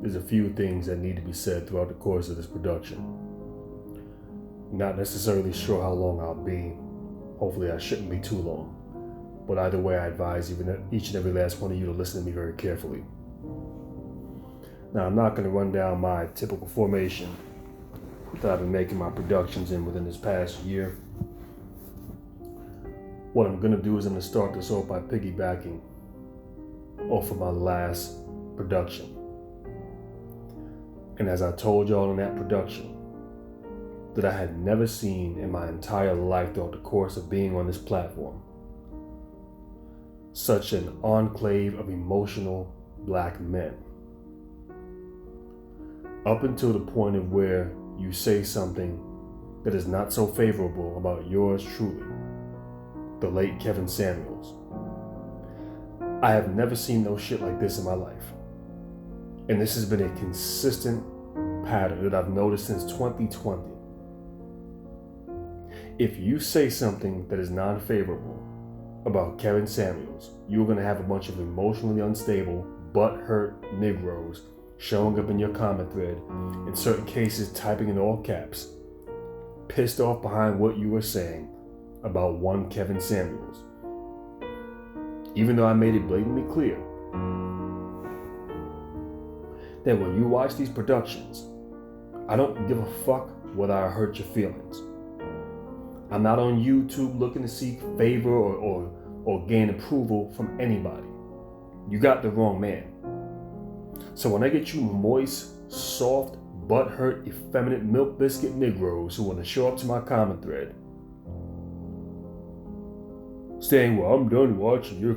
there's a few things that need to be said throughout the course of this production. Not necessarily sure how long I'll be. Hopefully I shouldn't be too long. But either way, I advise each and every last one of you to listen to me very carefully. Now, I'm not going to run down my typical formation that I've been making my productions in within this past year. What I'm going to do is I'm going to start this off by piggybacking off of my last production. And as I told y'all in that production, that I had never seen in my entire life throughout the course of being on this platform, such an enclave of emotional black men. Up until the point of where you say something that is not so favorable about yours truly, the late Kevin Samuels. I have never seen no shit like this in my life. And this has been a consistent pattern that I've noticed since 2020. If you say something that is non-favorable about Kevin Samuels, you're going to have a bunch of emotionally unstable, butt-hurt Negroes showing up in your comment thread, in certain cases typing in all caps, pissed off behind what you were saying about one Kevin Samuels. Even though I made it blatantly clear that when you watch these productions, I don't give a fuck whether I hurt your feelings. I'm not on YouTube looking to seek favor or gain approval from anybody. You got the wrong man. So when I get you moist, soft, butthurt, effeminate milk biscuit Negroes who want to show up to my comment thread saying, well, I'm done watching your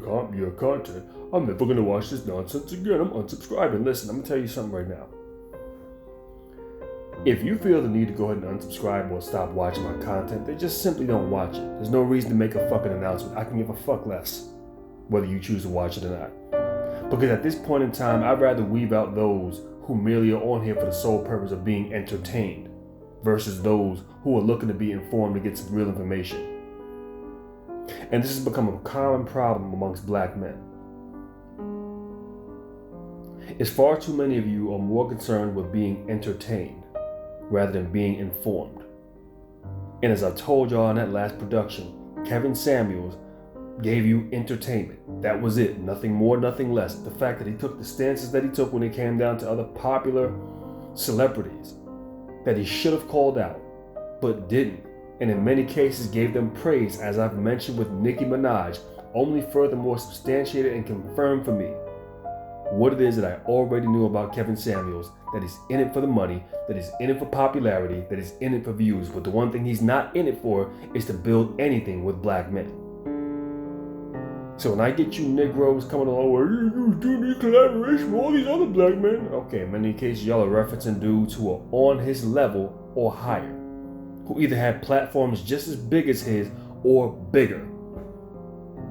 content. I'm never going to watch this nonsense again. I'm unsubscribing. Listen, I'm going to tell you something right now. If you feel the need to go ahead and unsubscribe or stop watching my content, then just simply don't watch it. There's no reason to make a fucking announcement. I can give a fuck less whether you choose to watch it or not. Because at this point in time, I'd rather weed out those who merely are on here for the sole purpose of being entertained versus those who are looking to be informed to get some real information. And this has become a common problem amongst black men. It's far too many of you are more concerned with being entertained rather than being informed. And as I told y'all in that last production, Kevin Samuels gave you entertainment. That was it. Nothing more, nothing less. The fact that he took the stances that he took when it came down to other popular celebrities that he should have called out, but didn't. And in many cases gave them praise, as I've mentioned with Nicki Minaj, only furthermore substantiated and confirmed for me what it is that I already knew about Kevin Samuels, that he's in it for the money, that he's in it for popularity, that he's in it for views. But the one thing he's not in it for is to build anything with black men. So when I get you Negroes coming along, well, you do need collaboration with all these other black men. Okay, in many cases, y'all are referencing dudes who are on his level or higher, who either have platforms just as big as his or bigger.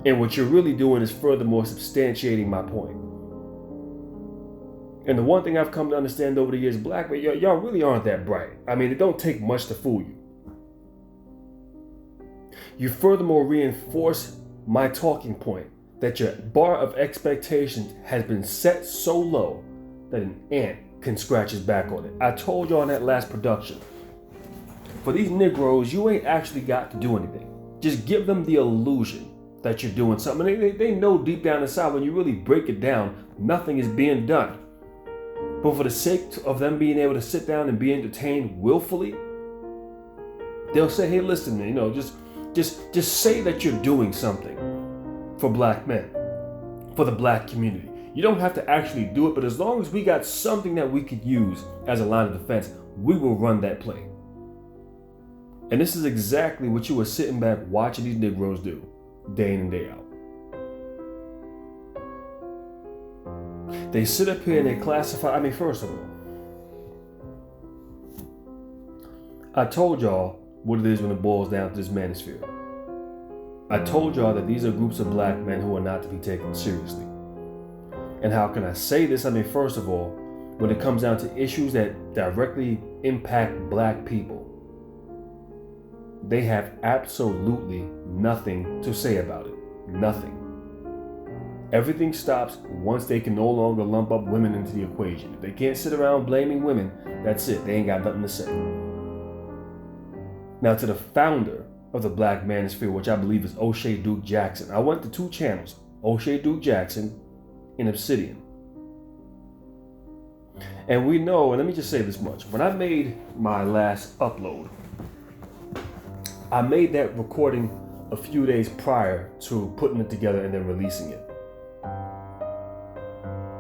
And what you're really doing is furthermore substantiating my point. And the one thing I've come to understand over the years, black men, y'all really aren't that bright. I mean, it don't take much to fool you. You furthermore reinforce my talking point that your bar of expectations has been set so low that an ant can scratch his back on it. I told y'all in that last production, for these Negroes, you ain't actually got to do anything. Just give them the illusion that you're doing something. They know deep down inside, when you really break it down, nothing is being done. But for the sake of them being able to sit down and be entertained willfully, they'll say, hey, listen, just say that you're doing something for black men, for the black community. You don't have to actually do it, but as long as we got something that we could use as a line of defense, we will run that play. And this is exactly what you were sitting back watching these Negroes do, day in and day out. They sit up here and they classify, first of all, I told y'all what it is when it boils down to this manosphere. I told y'all that these are groups of black men who are not to be taken seriously. And how can I say this? First of all, when it comes down to issues that directly impact black people, they have absolutely nothing to say about it. Nothing. Everything stops once they can no longer lump up women into the equation. If they can't sit around blaming women, that's it. They ain't got nothing to say. Now, to the founder of the Black Manosphere, which I believe is O'Shea Duke Jackson, I went to 2 channels, O'Shea Duke Jackson and Obsidian. And we know, and let me just say this much, when I made my last upload, I made that recording a few days prior to putting it together and then releasing it.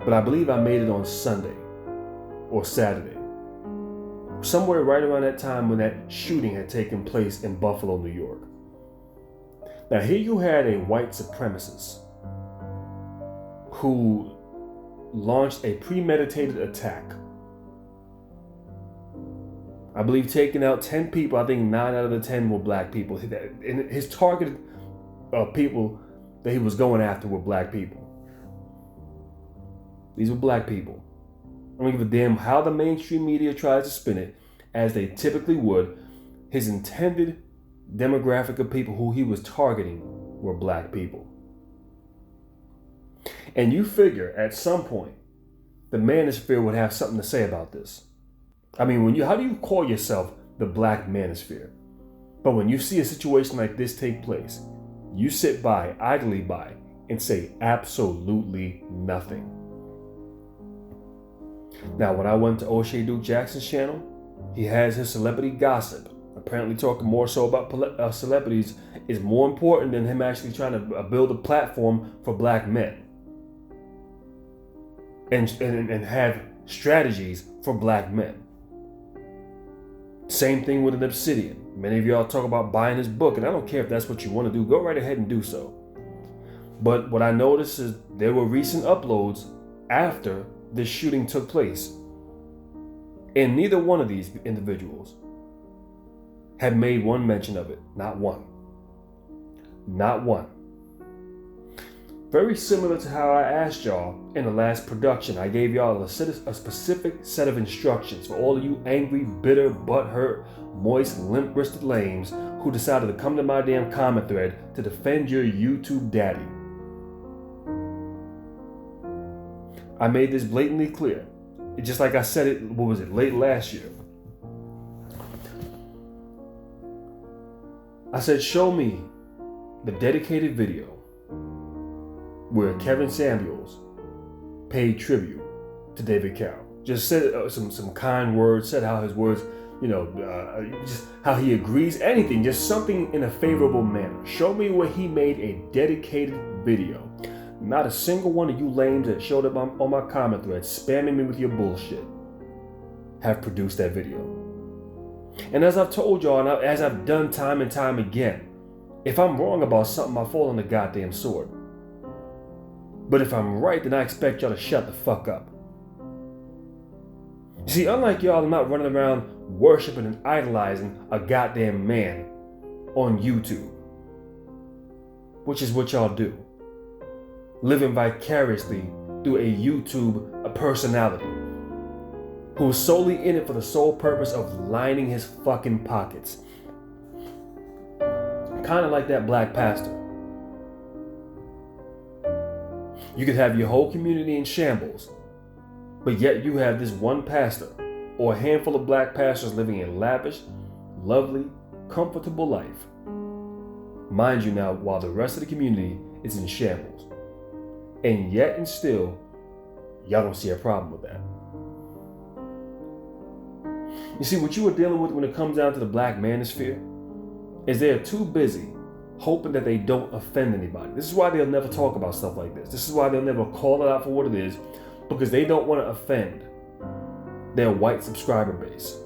But I believe I made it on Sunday or Saturday, somewhere right around that time when that shooting had taken place in Buffalo, New York. Now here you had a white supremacist who launched a premeditated attack. I believe taking out 10 people, I think 9 out of the 10 were black people. And his targeted people that he was going after were black people. These were black people. I don't give a damn how the mainstream media tries to spin it, as they typically would. His intended demographic of people who he was targeting were black people. And you figure at some point, the manosphere would have something to say about this. I mean, how do you call yourself the Black Manosphere? But when you see a situation like this take place, you sit by, idly by, and say absolutely nothing. Now, when I went to O'Shea Duke Jackson's channel, he has his celebrity gossip. Apparently talking more so about celebrities is more important than him actually trying to build a platform for black men. And have strategies for black men. Same thing with an Obsidian. Many of y'all talk about buying his book, and I don't care if that's what you want to do. Go right ahead and do so. But what I noticed is there were recent uploads after this shooting took place, and neither one of these individuals had made one mention of it. Not one. Not one. Very similar to how I asked y'all in the last production. I gave y'all a specific set of instructions for all of you angry, bitter, butthurt, moist, limp-wristed lames who decided to come to my damn comment thread to defend your YouTube daddy. I made this blatantly clear. Just like I said it, late last year. I said, show me the dedicated video where Kevin Samuels paid tribute to David Carroll. Just said some kind words, said how his words, just how he agrees, anything, just something in a favorable manner. Show me where he made a dedicated video. Not a single one of you lames that showed up on my comment thread spamming me with your bullshit have produced that video. And as I've told y'all, and as I've done time and time again, if I'm wrong about something, I fall on the goddamn sword. But if I'm right, then I expect y'all to shut the fuck up. You see, unlike y'all, I'm not running around worshiping and idolizing a goddamn man on YouTube, which is what y'all do. Living vicariously through a YouTube personality who is solely in it for the sole purpose of lining his fucking pockets. Kind of like that black pastor. You could have your whole community in shambles, but yet you have this one pastor or a handful of black pastors living a lavish, lovely, comfortable life. Mind you now, while the rest of the community is in shambles. And yet and still, y'all don't see a problem with that. You see, what you are dealing with when it comes down to the Black Manosphere is they're too busy hoping that they don't offend anybody. This is why they'll never talk about stuff like this. This is why they'll never call it out for what it is, because they don't want to offend their white subscriber base.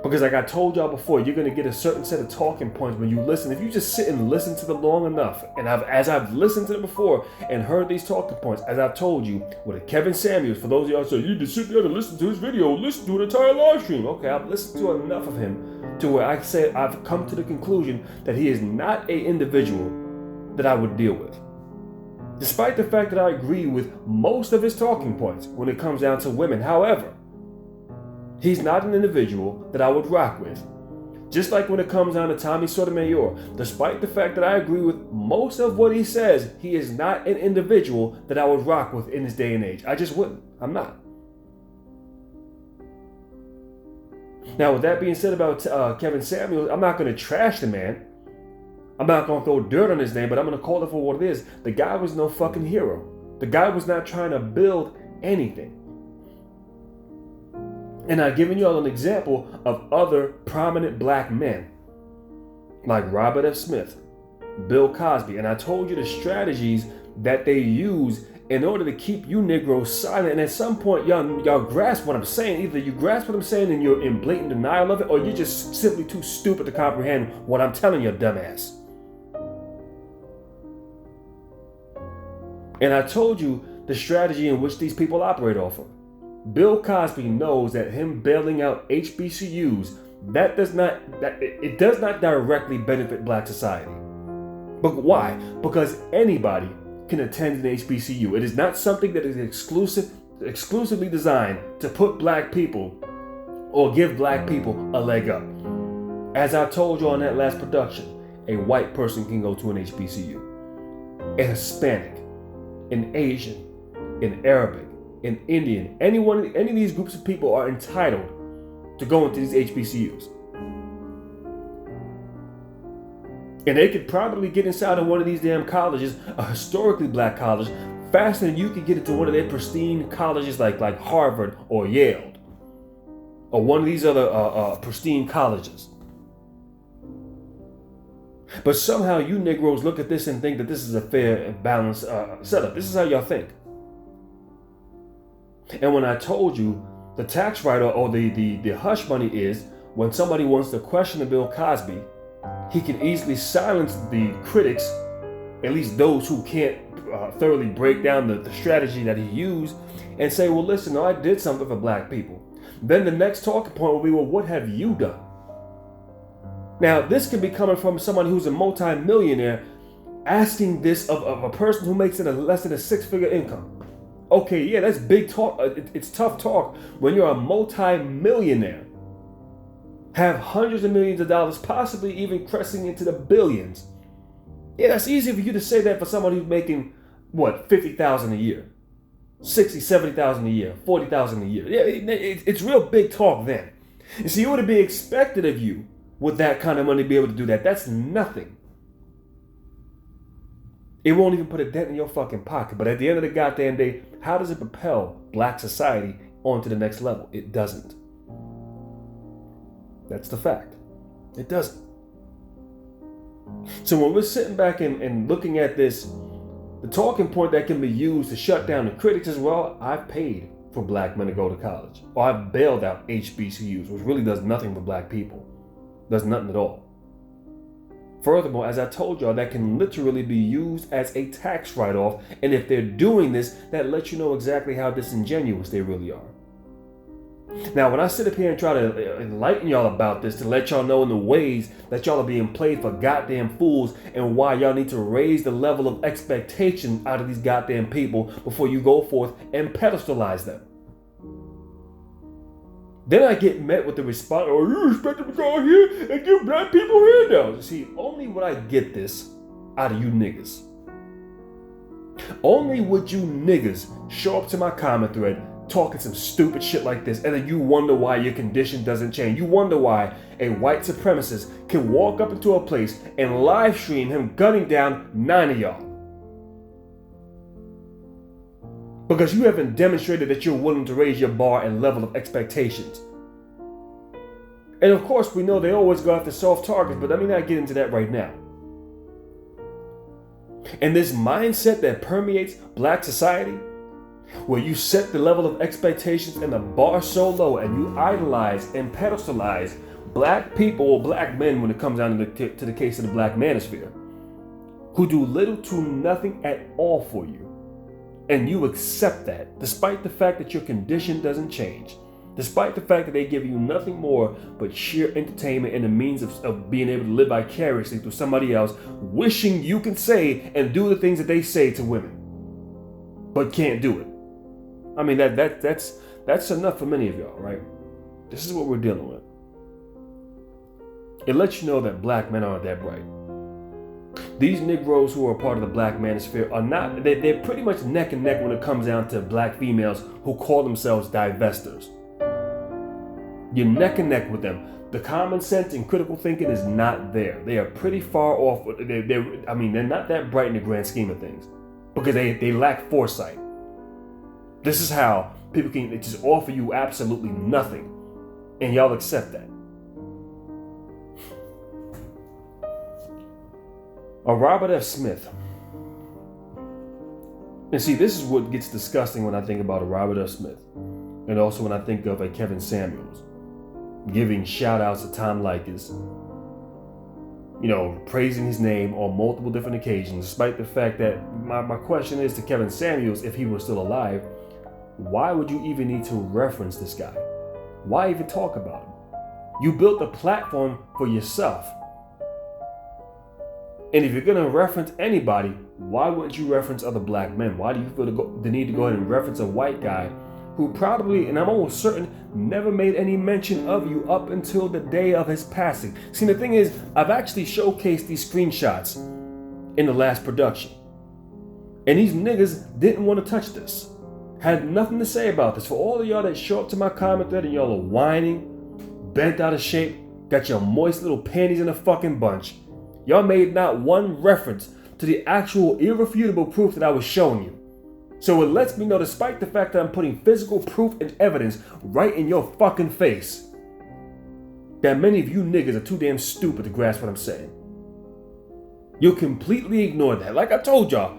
Because like I told y'all before, you're going to get a certain set of talking points when you listen. If you just sit and listen to them long enough, and as I've listened to them before and heard these talking points, as I've told you, with Kevin Samuels, for those of y'all who say, you just sit there and listen to his video, listen to an entire live stream. Okay, I've listened to enough of him to where I say I've come to the conclusion that he is not an individual that I would deal with. Despite the fact that I agree with most of his talking points when it comes down to women. However, he's not an individual that I would rock with. Just like when it comes down to Tommy Sotomayor, despite the fact that I agree with most of what he says, he is not an individual that I would rock with in this day and age. I just wouldn't. I'm not. Now, with that being said about Kevin Samuels, I'm not going to trash the man. I'm not going to throw dirt on his name, but I'm going to call it for what it is. The guy was no fucking hero. The guy was not trying to build anything. And I've given you all an example of other prominent black men, like Robert F. Smith, Bill Cosby, and I told you the strategies that they use in order to keep you Negroes silent. And at some point, y'all grasp what I'm saying. Either you grasp what I'm saying and you're in blatant denial of it, or you're just simply too stupid to comprehend what I'm telling you, dumbass. And I told you the strategy in which these people operate off of. Bill Cosby knows that him bailing out HBCUs, it does not directly benefit black society. But why? Because anybody can attend an HBCU. It is not something that is exclusively designed to put black people or give black people a leg up. As I told you on that last production, a white person can go to an HBCU. A Hispanic, an Asian, an Arabic, an Indian, any of these groups of people are entitled to go into these HBCUs. And they could probably get inside of one of these damn colleges, a historically black college, faster than you could get into one of their pristine colleges like Harvard or Yale, or one of these other pristine colleges. But somehow you Negroes look at this and think that this is a fair and balanced setup. This is how y'all think. And when I told you the tax write-off or the hush money is when somebody wants to question Bill Cosby, he can easily silence the critics, at least those who can't thoroughly break down the strategy that he used, and say, well, listen, no, I did something for black people. Then the next talking point will be, well, what have you done? Now, this could be coming from someone who's a multi-millionaire asking this of a person who makes it less than a six-figure income. Okay, yeah, that's big talk. It's tough talk when you're a multi-millionaire, have hundreds of millions of dollars, possibly even cresting into the billions. Yeah, that's easy for you to say that for someone who's making, what, $50,000 a year, $60,000, $70,000 a year, $40,000 a year. Yeah, it's real big talk then. And so, what would be expected of you with that kind of money to be able to do that? That's nothing. It won't even put a dent in your fucking pocket. But at the end of the goddamn day, how does it propel black society onto the next level? It doesn't. That's the fact. It doesn't. So when we're sitting back and looking at this, the talking point that can be used to shut down the critics as well, I've paid for black men to go to college. Or I've bailed out HBCUs, which really does nothing for black people. Does nothing at all. Furthermore, as I told y'all, that can literally be used as a tax write-off. And if they're doing this, that lets you know exactly how disingenuous they really are. Now, when I sit up here and try to enlighten y'all about this, to let y'all know in the ways that y'all are being played for goddamn fools and why y'all need to raise the level of expectation out of these goddamn people before you go forth and pedestalize them. Then I get met with the response, oh, you expect them to go here and give black people handouts. See, only would I get this out of you niggas. Only would you niggas show up to my comment thread talking some stupid shit like this, and then you wonder why your condition doesn't change. You wonder why a white supremacist can walk up into a place and live stream him gunning down 9 of y'all. Because you haven't demonstrated that you're willing to raise your bar and level of expectations. And of course, we know they always go after soft targets, but let me not get into that right now. And this mindset that permeates black society, where you set the level of expectations and the bar so low and you idolize and pedestalize black people or black men when it comes down to the case of the black manosphere, who do little to nothing at all for you. And you accept that, despite the fact that your condition doesn't change, despite the fact that they give you nothing more but sheer entertainment and the means of being able to live vicariously through somebody else, wishing you can say and do the things that they say to women, but can't do it. I mean, that's enough for many of y'all, right? This is what we're dealing with. It lets you know that black men aren't that bright. These Negroes who are part of the black manosphere are not, they're pretty much neck and neck when it comes down to black females who call themselves divestors. You're neck and neck with them. The common sense and critical thinking is not there. They are pretty far off. They're not that bright in the grand scheme of things because they lack foresight. This is how people can just offer you absolutely nothing and y'all accept that. Robert F. Smith. And see, this is what gets disgusting when I think about a Robert F. Smith. And also when I think of a Kevin Samuels. Giving shout outs to Tom Likas. Praising his name on multiple different occasions. Despite the fact that my question is to Kevin Samuels, if he were still alive, why would you even need to reference this guy? Why even talk about him? You built a platform for yourself. And if you're going to reference anybody, why wouldn't you reference other black men? Why do you feel the need to go ahead and reference a white guy who probably, and I'm almost certain, never made any mention of you up until the day of his passing? See, the thing is, I've actually showcased these screenshots in the last production. And these niggas didn't want to touch this. Had nothing to say about this. For all of y'all that show up to my comment thread and y'all are whining, bent out of shape, got your moist little panties in a fucking bunch, y'all made not one reference to the actual irrefutable proof that I was showing you. So it lets me know, despite the fact that I'm putting physical proof and evidence right in your fucking face, that many of you niggas are too damn stupid to grasp what I'm saying. You'll completely ignore that. Like I told y'all,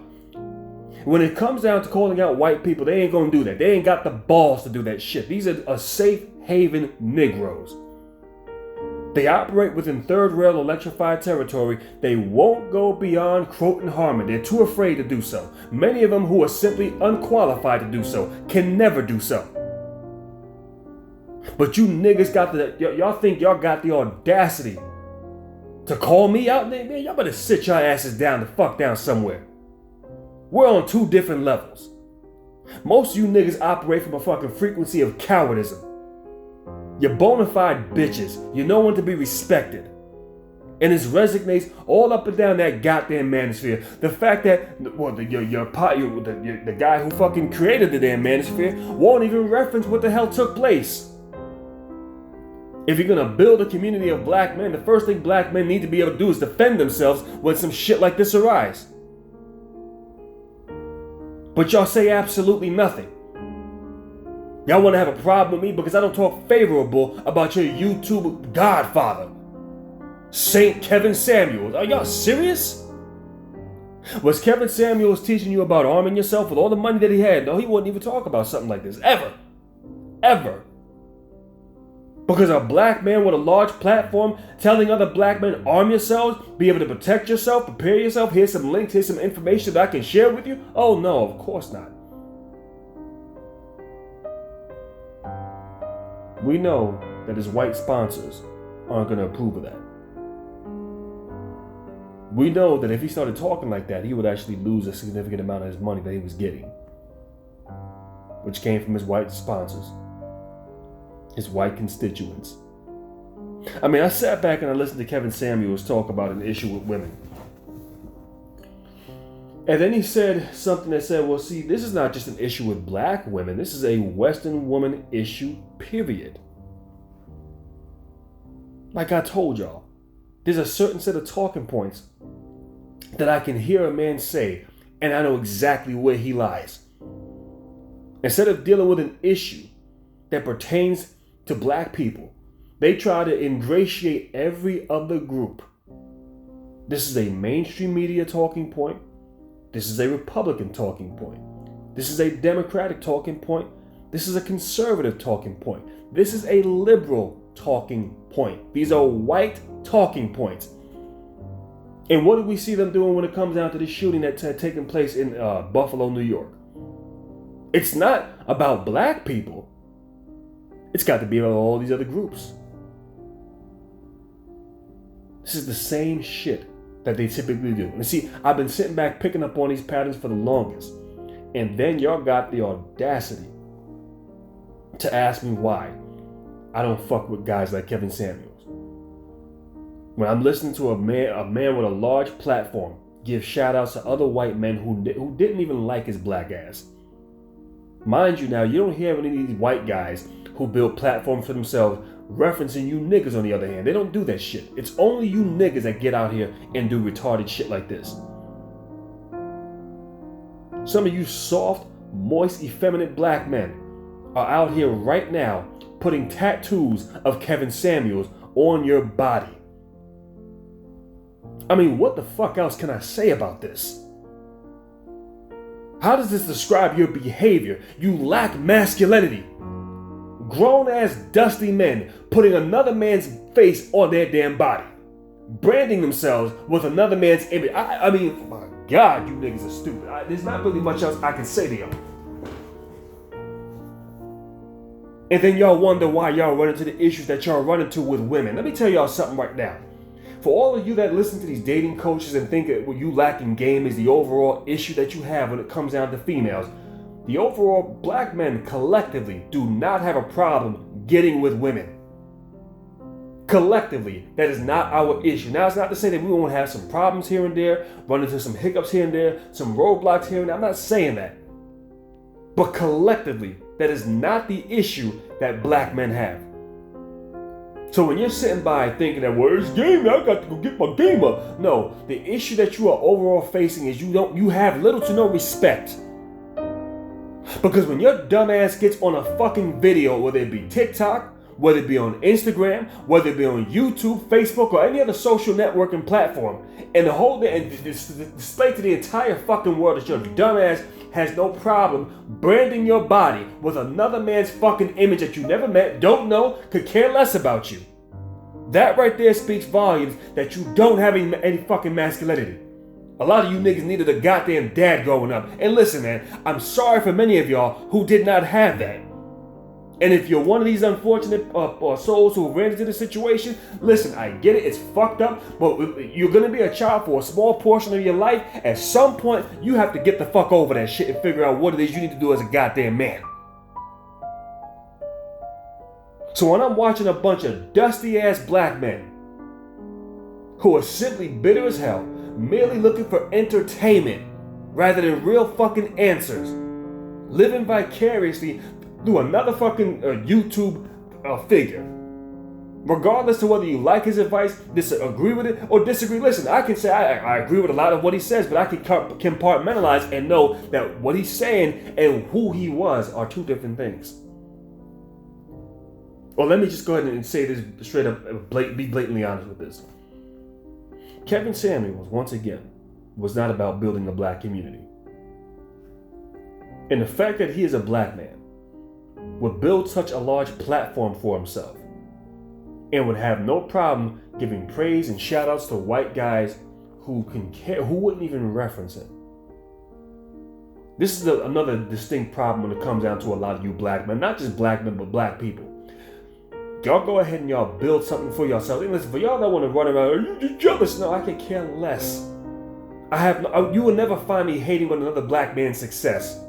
when it comes down to calling out white people, they ain't gonna do that. They ain't got the balls to do that shit. These are a safe haven Negroes. They operate within third rail electrified territory. They won't go beyond Croton-Harmon. They're too afraid to do so. Many of them who are simply unqualified to do so can never do so. But you niggas y'all think y'all got the audacity to call me out? Man, y'all better sit your asses down the fuck down somewhere. We're on two different levels. Most of you niggas operate from a fucking frequency of cowardism. You're bona fide bitches. You're no one to be respected. And this resonates all up and down that goddamn manosphere. The fact that, the guy who fucking created the damn manosphere won't even reference what the hell took place. If you're gonna build a community of black men, the first thing black men need to be able to do is defend themselves when some shit like this arises. But y'all say absolutely nothing. Y'all want to have a problem with me because I don't talk favorable about your YouTube godfather, Saint Kevin Samuels. Are y'all serious? Was Kevin Samuels teaching you about arming yourself with all the money that he had? No, he wouldn't even talk about something like this. Ever. Ever. Because a black man with a large platform telling other black men, arm yourselves, be able to protect yourself, prepare yourself, here's some links, here's some information that I can share with you? Oh no, of course not. We know that his white sponsors aren't going to approve of that. We know that if he started talking like that, he would actually lose a significant amount of his money that he was getting, which came from his white sponsors, his white constituents. I mean, I sat back and I listened to Kevin Samuels talk about an issue with women. And then he said something that said, well, see, this is not just an issue with black women. This is a Western woman issue, period. Like I told y'all, there's a certain set of talking points that I can hear a man say, and I know exactly where he lies. Instead of dealing with an issue that pertains to black people, they try to ingratiate every other group. This is a mainstream media talking point. This is a Republican talking point. This is a Democratic talking point. This is a conservative talking point. This is a liberal talking point. These are white talking points. And what do we see them doing when it comes down to this shooting that taken place in Buffalo, New York? It's not about black people. It's got to be about all these other groups. This is the same shit that they typically do. And see, I've been sitting back picking up on these patterns for the longest. And then y'all got the audacity to ask me why I don't fuck with guys like Kevin Samuels. When I'm listening to a man with a large platform give shout outs to other white men who didn't even like his black ass. Mind you now, you don't hear any of these white guys who build platforms for themselves referencing you niggas on the other hand. They don't do that shit. It's only you niggas that get out here and do retarded shit like this. Some of you soft, moist, effeminate black men are out here right now putting tattoos of Kevin Samuels on your body. I mean, what the fuck else can I say about this? How does this describe your behavior? You lack masculinity. Grown-ass dusty men putting another man's face on their damn body. Branding themselves with another man's image. I mean, my God, you niggas are stupid. There's not really much else I can say to y'all. And then y'all wonder why y'all run into the issues that y'all run into with women. Let me tell y'all something right now. For all of you that listen to these dating coaches and think that what you lack in game is the overall issue that you have when it comes down to females, the overall black men collectively do not have a problem getting with women. Collectively, that is not our issue. Now, it's not to say that we won't have some problems here and there, run into some hiccups here and there, some roadblocks here and there. I'm not saying that. But collectively, that is not the issue that black men have. So when you're sitting by thinking that, well, it's game, I got to go get my game up. No, the issue that you are overall facing is you have little to no respect. Because when your dumb ass gets on a fucking video, whether it be TikTok, whether it be on Instagram, whether it be on YouTube, Facebook, or any other social networking platform, and the whole day, and display to the entire fucking world that your dumb ass has no problem branding your body with another man's fucking image that you never met, don't know, could care less about you. That right there speaks volumes that you don't have any fucking masculinity. A lot of you niggas needed a goddamn dad growing up. And listen, man, I'm sorry for many of y'all who did not have that. And if you're one of these unfortunate souls who ran into the situation, listen, I get it, it's fucked up, but you're gonna be a child for a small portion of your life. At some point, you have to get the fuck over that shit and figure out what it is you need to do as a goddamn man. So when I'm watching a bunch of dusty ass black men who are simply bitter as hell, merely looking for entertainment rather than real fucking answers, living vicariously through another fucking YouTube figure. Regardless of whether you like his advice, disagree with it, or disagree. Listen, I can say I agree with a lot of what he says, but I can compartmentalize and know that what he's saying and who he was are two different things. Well, let me just go ahead and say this straight up, be blatantly honest with this. Kevin Samuels, once again, was not about building a black community. And the fact that he is a black man would build such a large platform for himself and would have no problem giving praise and shout outs to white guys who wouldn't even reference it. This is another distinct problem when it comes down to a lot of you black men, not just black men, but black people. Y'all go ahead and y'all build something for yourselves. And listen, for y'all that want to run around, are you just jealous? No, I can care less. You will never find me hating on another black man's success.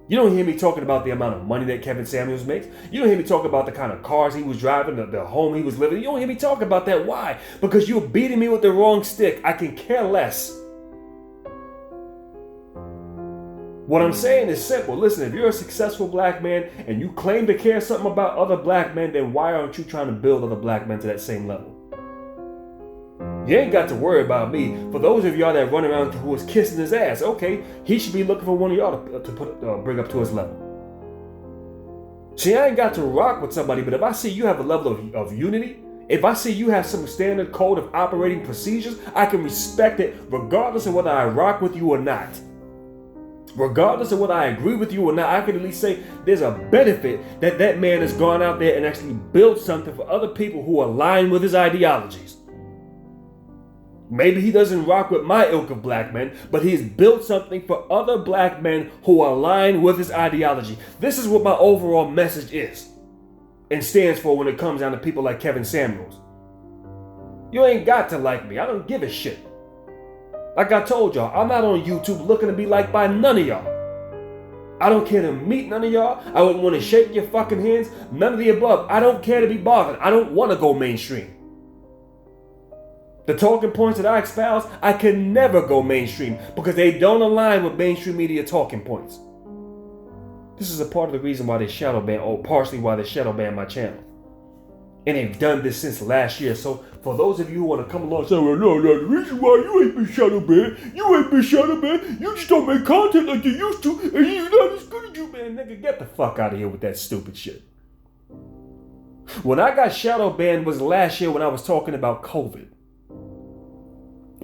You don't hear me talking about the amount of money that Kevin Samuels makes. You don't hear me talk about the kind of cars he was driving, the home he was living in. You don't hear me talk about that. Why? Because you're beating me with the wrong stick. I can care less. What I'm saying is simple. Listen, if you're a successful black man and you claim to care something about other black men, then why aren't you trying to build other black men to that same level? You ain't got to worry about me. For those of y'all that run around who is kissing his ass, okay, he should be looking for one of y'all to bring up to his level. See, I ain't got to rock with somebody, but if I see you have a level of unity, if I see you have some standard code of operating procedures, I can respect it regardless of whether I rock with you or not. Regardless of whether I agree with you or not, I can at least say there's a benefit that man has gone out there and actually built something for other people who align with his ideologies. Maybe he doesn't rock with my ilk of black men, but he's built something for other black men who align with his ideology. This is what my overall message is and stands for when it comes down to people like Kevin Samuels. You ain't got to like me. I don't give a shit. Like I told y'all, I'm not on YouTube looking to be liked by none of y'all. I don't care to meet none of y'all. I wouldn't want to shake your fucking hands. None of the above. I don't care to be bothered. I don't want to go mainstream. The talking points that I espouse, I can never go mainstream because they don't align with mainstream media talking points. This is a part of the reason why they shadow ban, or partially why they shadow ban my channel. And they've done this since last year. So for those of you who want to come along and say, well, no, the reason why you ain't been shadow banned, you just don't make content like you used to, and you're not as good as you, man. Nigga, get the fuck out of here with that stupid shit. When I got shadow banned was last year when I was talking about COVID.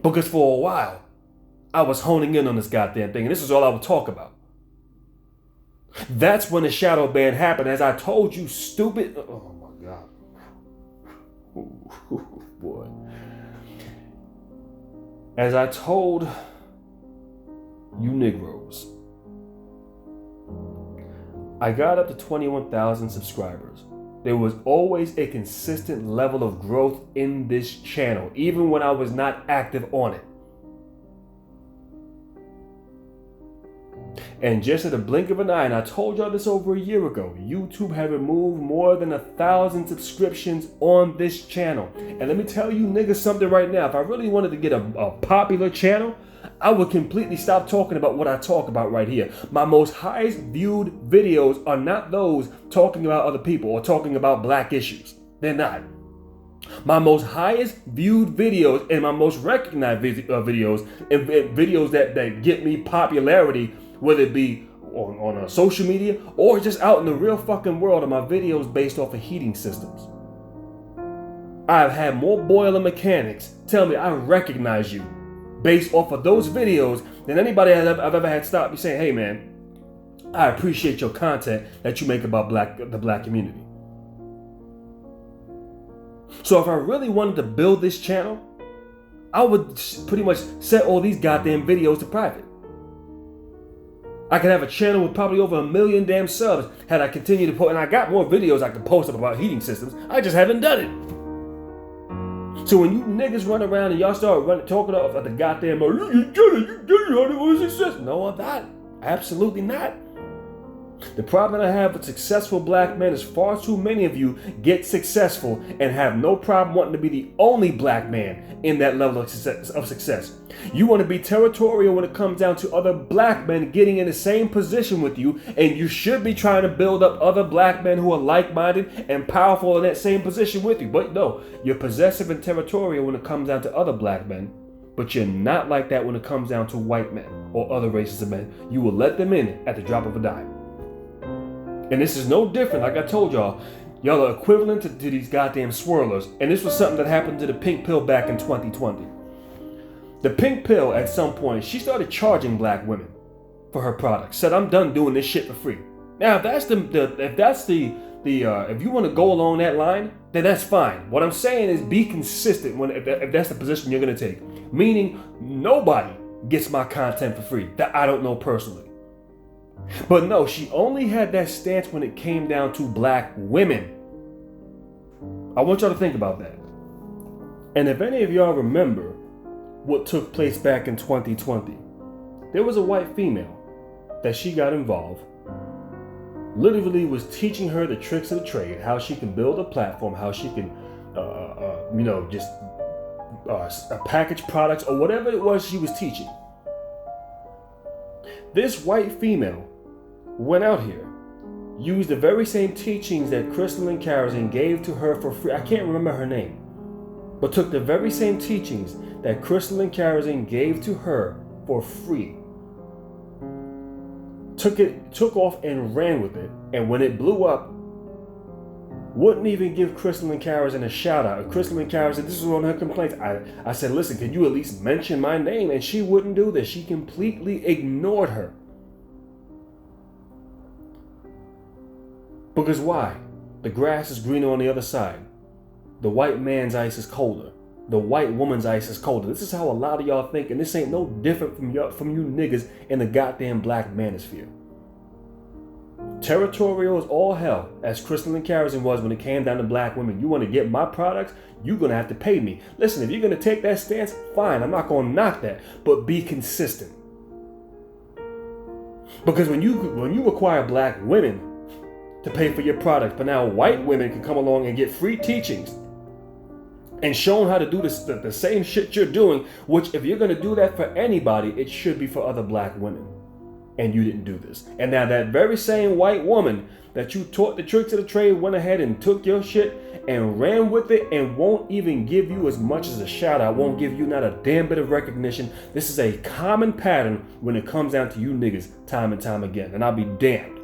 Because for a while, I was honing in on this goddamn thing, and this is all I would talk about. That's when the shadow ban happened, as I told you, stupid. Oh my God. Ooh, boy. As I told you Negroes, I got up to 21,000 subscribers. There was always a consistent level of growth in this channel, even when I was not active on it. And just at a blink of an eye, and I told y'all this over a year ago, YouTube had removed more than 1,000 subscriptions on this channel. And let me tell you niggas something right now. If I really wanted to get a popular channel, I would completely stop talking about what I talk about right here. My most highest viewed videos are not those talking about other people or talking about black issues. They're not. My most highest viewed videos and my most recognized videos and videos that get me popularity, whether it be on social media or just out in the real fucking world, are my videos based off of heating systems. I've had more boiler mechanics tell me I recognize you based off of those videos than anybody I've ever had stop me saying, hey man, I appreciate your content that you make about the black community. So if I really wanted to build this channel, I would pretty much set all these goddamn videos to private. I could have a channel with probably over 1 million damn subs had I continued to post, and I got more videos I could post up about heating systems. I just haven't done it. So when you niggas run around and y'all start talking off at the goddamn, you did it, how to success. No, I'm not. Absolutely not. The problem I have with successful black men is far too many of you get successful and have no problem wanting to be the only black man in that level of success. You want to be territorial when it comes down to other black men getting in the same position with you, and you should be trying to build up other black men who are like-minded and powerful in that same position with you. But no, you're possessive and territorial when it comes down to other black men, but you're not like that when it comes down to white men or other races of men. You will let them in at the drop of a dime. And this is no different. Like I told y'all are equivalent to these goddamn swirlers. And this was something that happened to the pink pill back in 2020. The pink pill, at some point, she started charging black women for her products. Said, I'm done doing this shit for free. Now, if you want to go along that line, then that's fine. What I'm saying is be consistent if that's the position you're going to take. Meaning, nobody gets my content for free that I don't know personally. But no, she only had that stance when it came down to black women. I want y'all to think about that. And if any of y'all remember what took place back in 2020, there was a white female that she got involved, literally was teaching her the tricks of the trade, how she can build a platform, how she can, package products or whatever it was she was teaching. This white female went out here, used the very same teachings that Crystalline Karazin gave to her for free. I can't remember her name, but took the very same teachings that Crystalline Karazin gave to her for free. Took off and ran with it, and when it blew up, wouldn't even give Crystalline Karazin a shout out. Crystalline Karazin, this was one of her complaints. I said, listen, could you at least mention my name? And she wouldn't do this. She completely ignored her. Because why? The grass is greener on the other side. The white man's ice is colder. The white woman's ice is colder. This is how a lot of y'all think, and this ain't no different from you niggas in the goddamn black manosphere. Territorial as all hell, as Crystalline Karazin was when it came down to black women. You want to get my products, you're going to have to pay me. Listen, if you're going to take that stance, fine, I'm not going to knock that, but be consistent. Because when you require black women to pay for your products, but now white women can come along and get free teachings and shown how to do this, the same shit you're doing, which if you're going to do that for anybody, it should be for other black women. And you didn't do this. And now that very same white woman that you taught the tricks of the trade went ahead and took your shit and ran with it and won't even give you as much as a shout out, won't give you not a damn bit of recognition. This is a common pattern when it comes down to you niggas time and time again. And I'll be damned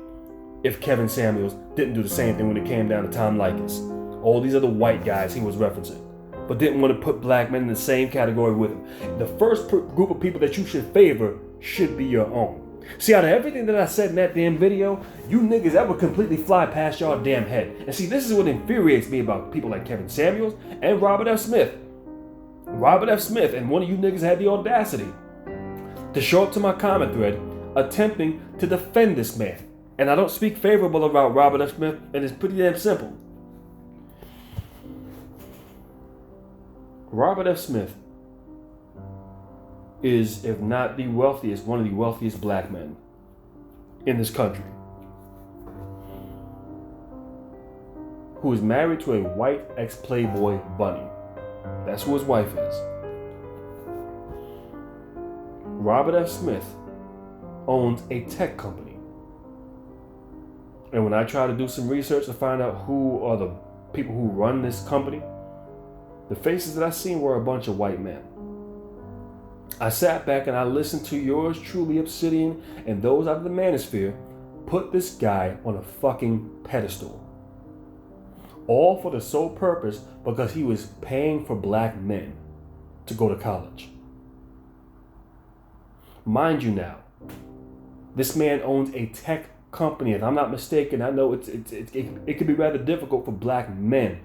if Kevin Samuels didn't do the same thing when it came down to Tom Likas. All these other white guys he was referencing, but didn't want to put black men in the same category with him. The first group of people that you should favor should be your own. See, out of everything that I said in that damn video, you niggas, that would completely fly past y'all damn head. And see, this is what infuriates me about people like Kevin Samuels and Robert F. Smith. Robert F. Smith and one of you niggas had the audacity to show up to my comment thread attempting to defend this man. And I don't speak favorable about Robert F. Smith, and it's pretty damn simple. Robert F. Smith is, if not the wealthiest, one of the wealthiest black men in this country, who is married to a white ex-playboy bunny. That's who his wife is. Robert F. Smith owns a tech company. And when I try to do some research to find out who are the people who run this company, the faces that I seen were a bunch of white men. I sat back and I listened to yours truly, Obsidian, and those out of the manosphere put this guy on a fucking pedestal. All for the sole purpose because he was paying for black men to go to college. Mind you now, this man owns a tech company. If I'm not mistaken, I know it can be rather difficult for black men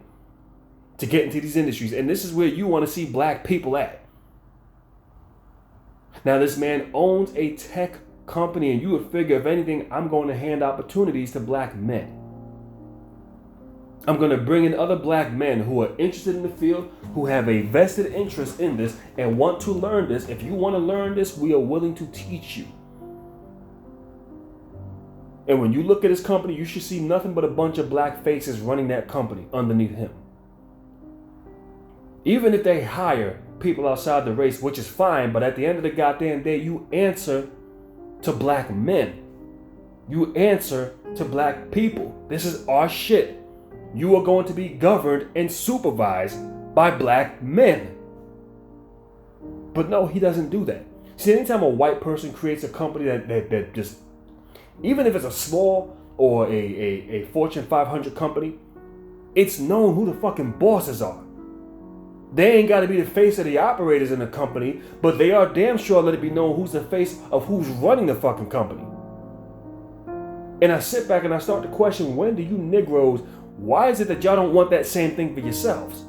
to get into these industries. And this is where you want to see black people at. Now, this man owns a tech company, and you would figure, if anything, I'm going to hand opportunities to black men. I'm going to bring in other black men who are interested in the field, who have a vested interest in this and want to learn this. If you want to learn this, we are willing to teach you. And when you look at his company, you should see nothing but a bunch of black faces running that company underneath him. Even if they hire people outside the race, which is fine, but at the end of the goddamn day, you answer to black men. You answer to black people. This is our shit. You are going to be governed and supervised by black men. But no, he doesn't do that. See, anytime a white person creates a company that just, even if it's a small or a Fortune 500 company, it's known who the fucking bosses are. They ain't got to be the face of the operators in the company, but they are damn sure let it be known who's the face of who's running the fucking company. And I sit back and I start to question, when do you Negroes, why is it that y'all don't want that same thing for yourselves?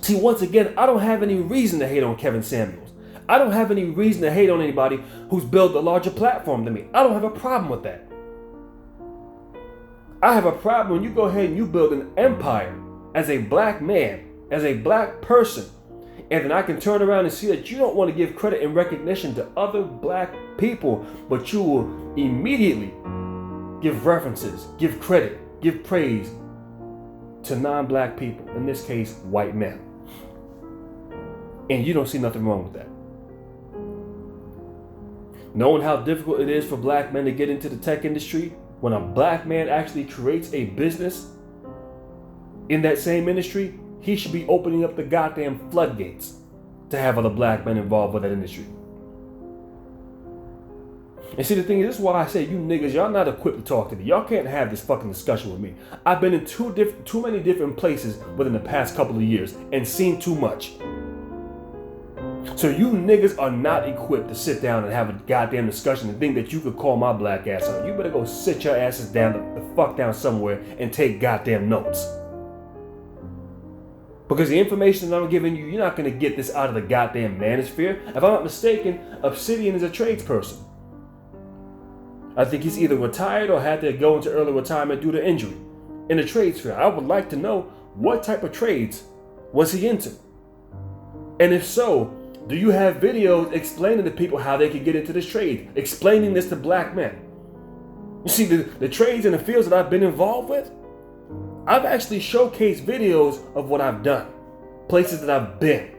See, once again, I don't have any reason to hate on Kevin Samuels. I don't have any reason to hate on anybody who's built a larger platform than me. I don't have a problem with that. I have a problem when you go ahead and you build an empire as a black man, as a black person, and then I can turn around and see that you don't want to give credit and recognition to other black people, but you will immediately give references, give credit, give praise to non-black people, in this case, white men. And you don't see nothing wrong with that. Knowing how difficult it is for black men to get into the tech industry, when a black man actually creates a business in that same industry, he should be opening up the goddamn floodgates to have other black men involved with that industry. And see, the thing is, this is why I say, you niggas, y'all not equipped to talk to me. Y'all can't have this fucking discussion with me. I've been in too many different places within the past couple of years and seen too much. So you niggas are not equipped to sit down and have a goddamn discussion and think that you could call my black ass out. You better go sit your asses down the fuck down somewhere and take goddamn notes. Because the information that I'm giving you, you're not going to get this out of the goddamn manosphere. If I'm not mistaken, Obsidian is a tradesperson. I think he's either retired or had to go into early retirement due to injury. In the trades fair, I would like to know, what type of trades was he into? And if so, do you have videos explaining to people how they can get into this trade? Explaining this to black men? You see, the trades and the fields that I've been involved with, I've actually showcased videos of what I've done, places that I've been.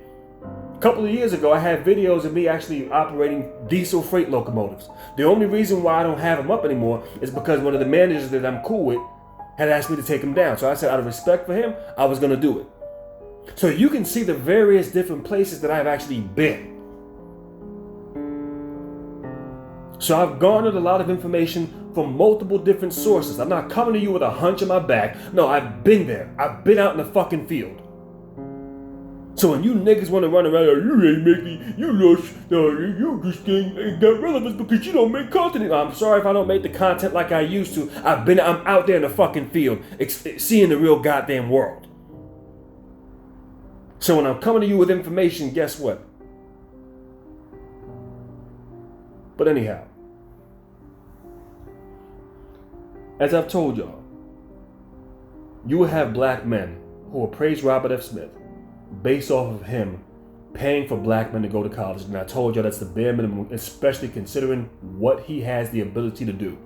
A couple of years ago, I had videos of me actually operating diesel freight locomotives. The only reason why I don't have them up anymore is because one of the managers that I'm cool with had asked me to take them down. So I said, out of respect for him, I was going to do it. So you can see the various different places that I've actually been. So I've garnered a lot of information from multiple different sources. I'm not coming to you with a hunch in my back. No, I've been there. I've been out in the fucking field. So when you niggas want to run around, you ain't making, you lost, you just ain't got relevance because you don't make content. I'm sorry if I don't make the content like I used to. I'm out there in the fucking field, seeing the real goddamn world. So when I'm coming to you with information, guess what? But anyhow, as I've told y'all, you will have black men who will praise Robert F. Smith based off of him paying for black men to go to college. And I told y'all that's the bare minimum, especially considering what he has the ability to do.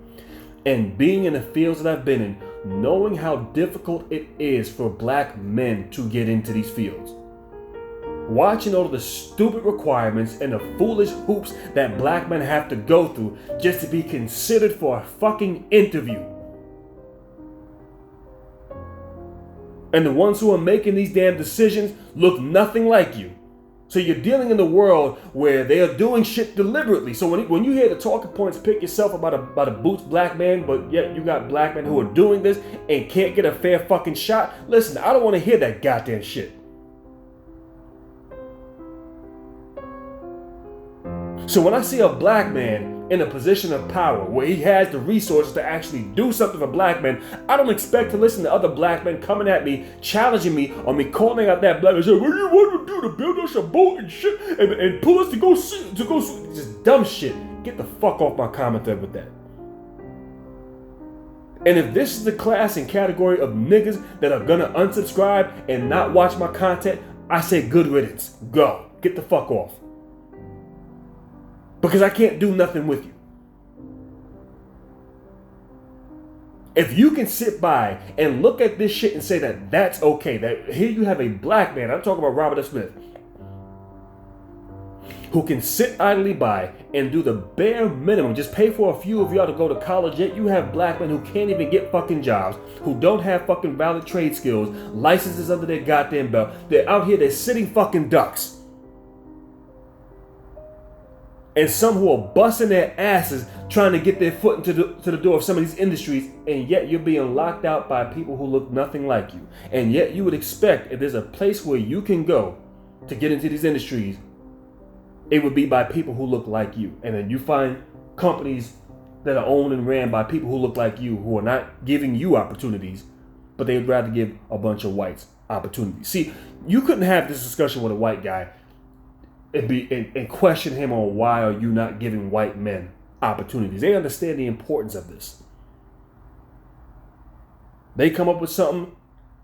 And being in the fields that I've been in, knowing how difficult it is for black men to get into these fields. Watching all of the stupid requirements and the foolish hoops that black men have to go through just to be considered for a fucking interview. And the ones who are making these damn decisions look nothing like you. So you're dealing in the world where they are doing shit deliberately. So when you hear the talking points, pick yourself about a boots black man, but yet you got black men who are doing this and can't get a fair fucking shot. Listen, I don't want to hear that goddamn shit. So when I see a black man in a position of power where he has the resources to actually do something for black men, I don't expect to listen to other black men coming at me, challenging me, or me calling out that black man, saying, what do you want to do, to build us a boat and shit, and pull us to go see, just dumb shit. Get the fuck off my commentary with that. And if this is the class and category of niggas that are gonna unsubscribe and not watch my content, I say good riddance. Go. Get the fuck off. Because I can't do nothing with you. If you can sit by and look at this shit and say that that's okay, that here you have a black man, I'm talking about Robert F. Smith, who can sit idly by and do the bare minimum, just pay for a few of y'all to go to college, yet you have black men who can't even get fucking jobs, who don't have fucking valid trade skills, licenses under their goddamn belt. They're out here, they're sitting fucking ducks. And some who are busting their asses trying to get their foot into the door of some of these industries, and yet you're being locked out by people who look nothing like you. And yet you would expect if there's a place where you can go to get into these industries, it would be by people who look like you. And then you find companies that are owned and ran by people who look like you, who are not giving you opportunities, but they would rather give a bunch of whites opportunities. See, you couldn't have this discussion with a white guy and question him on why are you not giving white men opportunities. They understand the importance of this. They come up with something,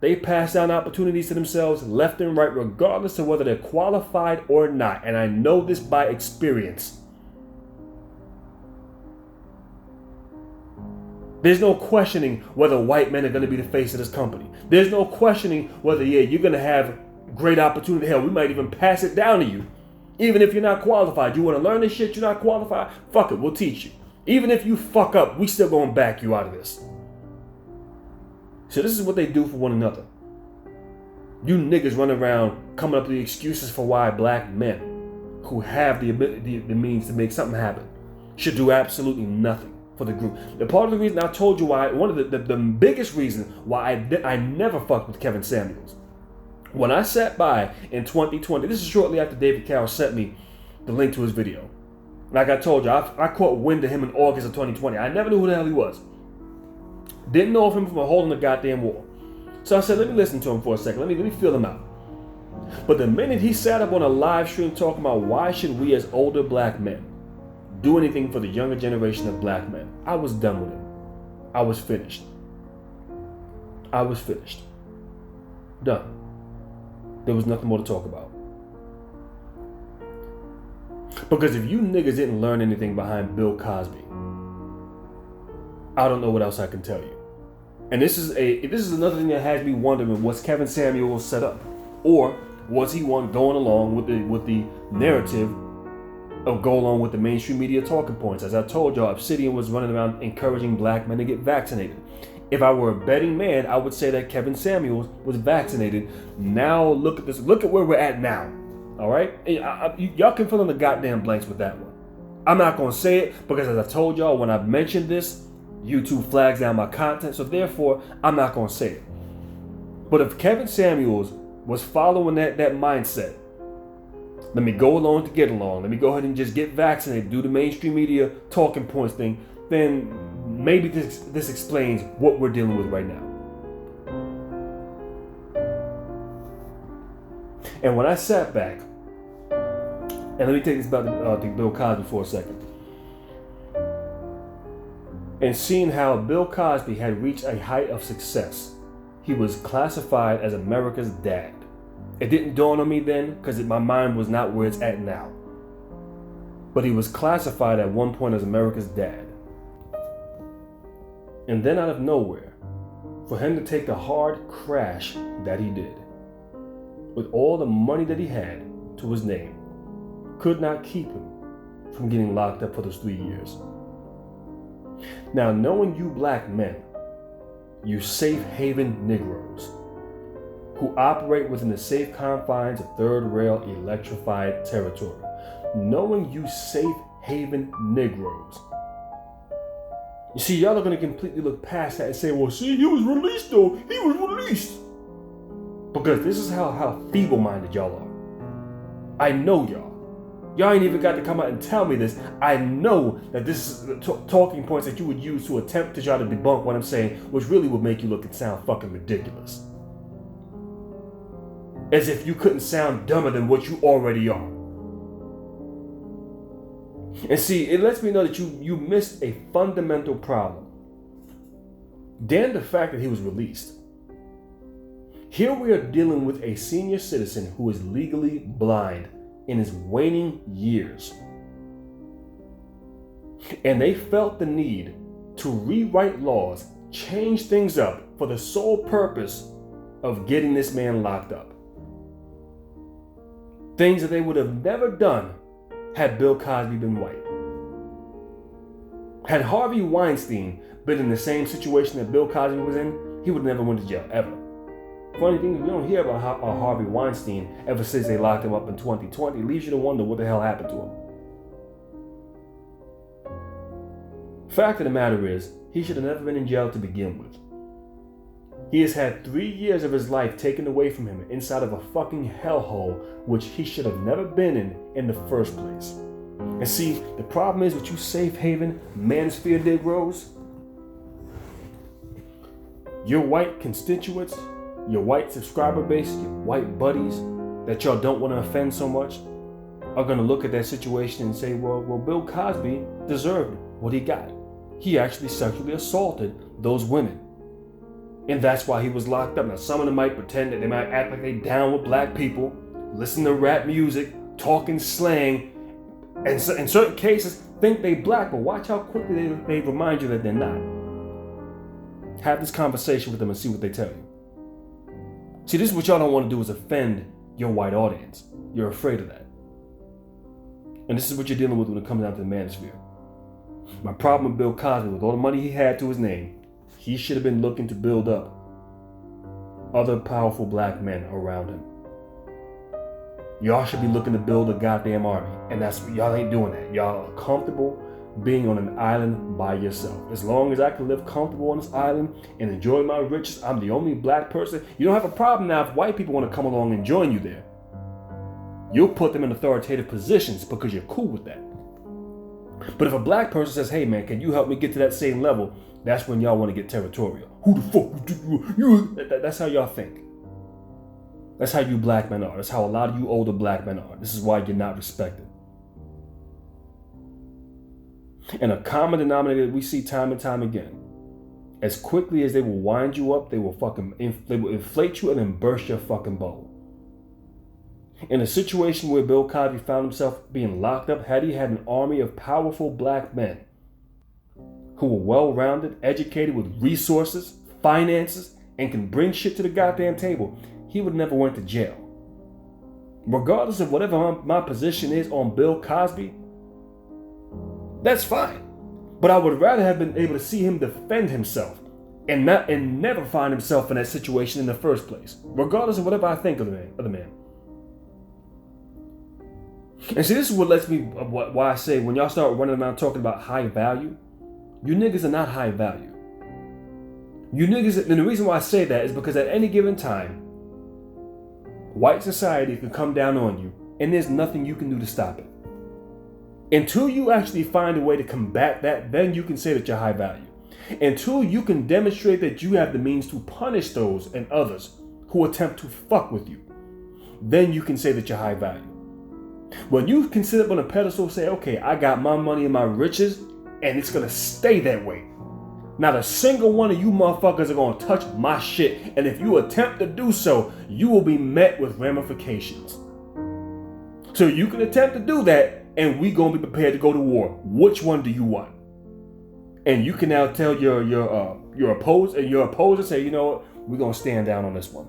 they pass down opportunities to themselves left and right, regardless of whether they're qualified or not. And I know this by experience. There's no questioning whether white men are going to be the face of this company. There's no questioning whether, you're going to have great opportunity. Hell, we might even pass it down to you. Even if you're not qualified, you want to learn this shit, you're not qualified, fuck it, we'll teach you. Even if you fuck up, we still gonna back you out of this. So this is what they do for one another. You niggas run around coming up with the excuses for why black men who have the ability, the means to make something happen, should do absolutely nothing for the group. The part of the reason I told you why, one of the biggest reason why I never fucked with Kevin Samuels. When I sat by in 2020, this is shortly after David Carroll sent me the link to his video. Like I told you, I caught wind of him in August of 2020. I never knew who the hell he was. Didn't know of him from a hole in the goddamn wall. So I said, let me listen to him for a second. Let me feel him out. But the minute he sat up on a live stream talking about why should we as older black men do anything for the younger generation of black men, I was done with him. I was finished. Done. There was nothing more to talk about. Because if you niggas didn't learn anything behind Bill Cosby, I don't know what else I can tell you. And this is another thing that has me wondering: was Kevin Samuels set up, or was he one going along with the narrative of go along with the mainstream media talking points? As I told y'all, Obsidian was running around encouraging black men to get vaccinated. If I were a betting man, I would say that Kevin Samuels was vaccinated. Now look at this. Look at where we're at now. All right, y'all can fill in the goddamn blanks with that one. I'm not gonna say it because, as I told y'all, when I've mentioned this, YouTube flags down my content, so therefore I'm not gonna say it. But if Kevin Samuels was following that mindset, let me go along to get along, let me go ahead and just get vaccinated, do the mainstream media talking points thing, then maybe this explains what we're dealing with right now. And when I sat back, and let me take this back to Bill Cosby for a second, and seeing how Bill Cosby had reached a height of success, he was classified as America's dad. It didn't dawn on me then because my mind was not where it's at now. But he was classified at one point as America's dad. And then out of nowhere, for him to take the hard crash that he did, with all the money that he had to his name, could not keep him from getting locked up for those 3 years. Now, knowing you black men, you safe haven Negroes, who operate within the safe confines of third rail electrified territory, knowing you safe haven Negroes, you see, y'all are going to completely look past that and say, well, see, he was released though. He was released. Because this is how feeble-minded y'all are. I know y'all. Y'all ain't even got to come out and tell me this. I know that this is the talking points that you would use to attempt to try to debunk what I'm saying, which really would make you look and sound fucking ridiculous. As if you couldn't sound dumber than what you already are. And see, it lets me know that you missed a fundamental problem. Damn the fact that he was released. Here we are dealing with a senior citizen who is legally blind in his waning years. And they felt the need to rewrite laws, change things up for the sole purpose of getting this man locked up. Things that they would have never done had Bill Cosby been white. Had Harvey Weinstein been in the same situation that Bill Cosby was in, he would never went to jail, ever. Funny thing is, we don't hear about Harvey Weinstein ever since they locked him up in 2020. It leaves you to wonder what the hell happened to him. Fact of the matter is, he should have never been in jail to begin with. He has had 3 years of his life taken away from him inside of a fucking hellhole which he should have never been in the first place. And see, the problem is with you safe haven, manosphere Negroes, your white constituents, your white subscriber base, your white buddies that y'all don't want to offend so much, are going to look at that situation and say, well, Bill Cosby deserved what he got. He actually sexually assaulted those women. And that's why he was locked up. Now, some of them might pretend that they might act like they down with black people, listen to rap music, talking slang, and in certain cases think they black, but watch how quickly they remind you that they're not. Have this conversation with them and see what they tell you. See, this is what y'all don't want to do, is offend your white audience. You're afraid of that. And this is what you're dealing with when it comes down to the manosphere. My problem with Bill Cosby, with all the money he had to his name, he should have been looking to build up other powerful black men around him. Y'all should be looking to build a goddamn army. And y'all ain't doing that. Y'all are comfortable being on an island by yourself. As long as I can live comfortable on this island and enjoy my riches, I'm the only black person. You don't have a problem now if white people want to come along and join you there. You'll put them in authoritative positions because you're cool with that. But if a black person says, hey man, can you help me get to that same level? That's when y'all want to get territorial. Who the fuck you? That's how y'all think. That's how you black men are. That's how a lot of you older black men are. This is why you're not respected. And a common denominator that we see time and time again, as quickly as they will wind you up, they will inflate you and then burst your fucking bubble. In a situation where Bill Cosby found himself being locked up, had he had an army of powerful black men who were well-rounded, educated with resources, finances, and can bring shit to the goddamn table, he would never went to jail. Regardless of whatever my position is on Bill Cosby, that's fine. But I would rather have been able to see him defend himself and never find himself in that situation in the first place, regardless of whatever I think of the man. And see, this is what lets me, why I say when y'all start running around talking about high value, you niggas are not high value. You niggas, and the reason why I say that is because at any given time, white society can come down on you and there's nothing you can do to stop it. Until you actually find a way to combat that, then you can say that you're high value. Until you can demonstrate that you have the means to punish those and others who attempt to fuck with you, then you can say that you're high value. When you can sit up on a pedestal and say, okay, I got my money and my riches and it's gonna stay that way. Not a single one of you motherfuckers are gonna touch my shit. And if you attempt to do so, you will be met with ramifications. So you can attempt to do that and we gonna be prepared to go to war. Which one do you want? And you can now tell your opposer, say, you know what, we're gonna stand down on this one.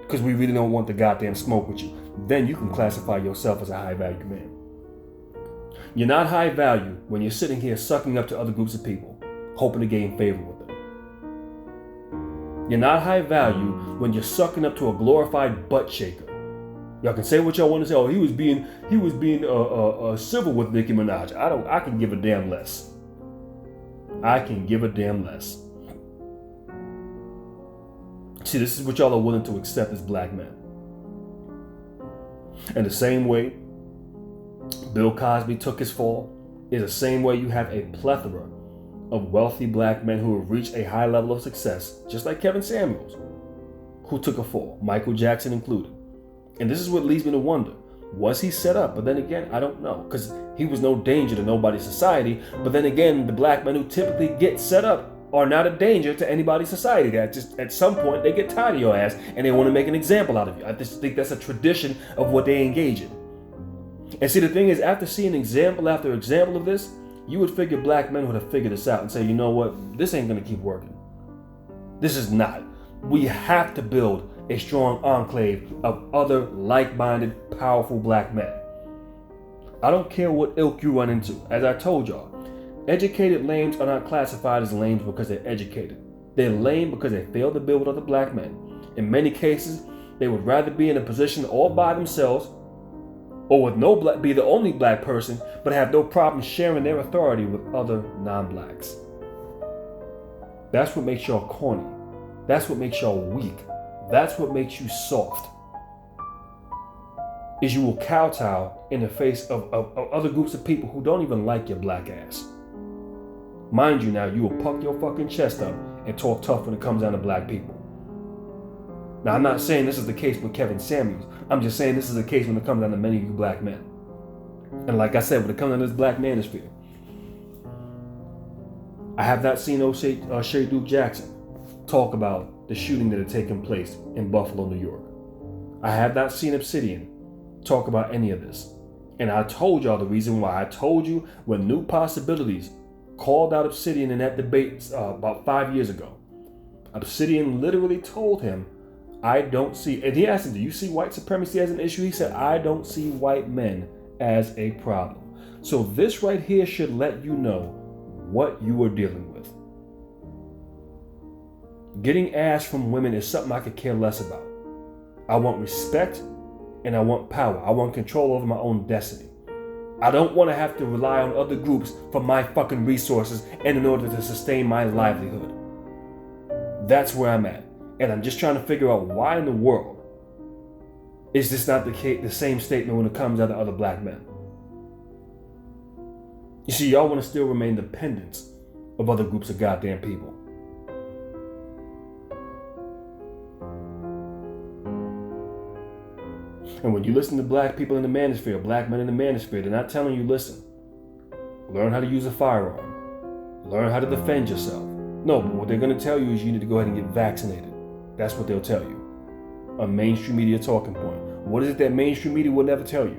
Because we really don't want the goddamn smoke with you. Then you can classify yourself as a high value man. You're not high value when you're sitting here sucking up to other groups of people, hoping to gain favor with them. You're not high value when you're sucking up to a glorified butt shaker. Y'all can say what y'all want to say. Oh, he was being civil with Nicki Minaj. I can give a damn less. I can give a damn less. See, this is what y'all are willing to accept as black men. And the same way Bill Cosby took his fall is the same way you have a plethora of wealthy black men who have reached a high level of success, just like Kevin Samuels, who took a fall, Michael Jackson included. And this is what leads me to wonder, was he set up? But then again, I don't know, because he was no danger to nobody's society. But then again, the black men who typically get set up are not a danger to anybody's society. That just at some point they get tired of your ass and they want to make an example out of you. I just think that's a tradition of what they engage in. And see, the thing is, after seeing example after example of this, you would figure black men would have figured this out and say, you know what, this ain't gonna keep working. This is not. We have to build a strong enclave of other like-minded, powerful black men. I don't care what ilk you run into. As I told y'all, educated lames are not classified as lames because they're educated. They're lame because they fail to build with other black men. In many cases, they would rather be in a position all by themselves or with be the only black person, but have no problem sharing their authority with other non-blacks. That's what makes y'all corny. That's what makes y'all weak. That's what makes you soft. Is you will kowtow in the face of other groups of people who don't even like your black ass. Mind you now, you will puck your fucking chest up and talk tough when it comes down to black people. Now, I'm not saying this is the case with Kevin Samuels. I'm just saying this is the case when it comes down to many of you black men. And like I said, when it comes down to this black manosphere, I have not seen O'Shea Duke Jackson talk about the shooting that had taken place in Buffalo, New York. I have not seen Obsidian talk about any of this. And I told y'all the reason why. I told you when New Possibilities called out Obsidian in that debate about 5 years ago. Obsidian literally told him, I don't see, and he asked him, do you see white supremacy as an issue? He said, I don't see white men as a problem. So this right here should let you know what you are dealing with. Getting ass from women is something I could care less about. I want respect and I want power. I want control over my own destiny. I don't want to have to rely on other groups for my fucking resources and in order to sustain my livelihood. That's where I'm at. And I'm just trying to figure out why in the world is this not the same statement when it comes out of other black men. You see, y'all want to still remain dependent of other groups of goddamn people. And when you listen to black people in the manosphere, black men in the manosphere, they're not telling you, listen, learn how to use a firearm. Learn how to defend yourself. No, but what they're going to tell you is you need to go ahead and get vaccinated. That's what they'll tell you. A mainstream media talking point. What is it that mainstream media will never tell you?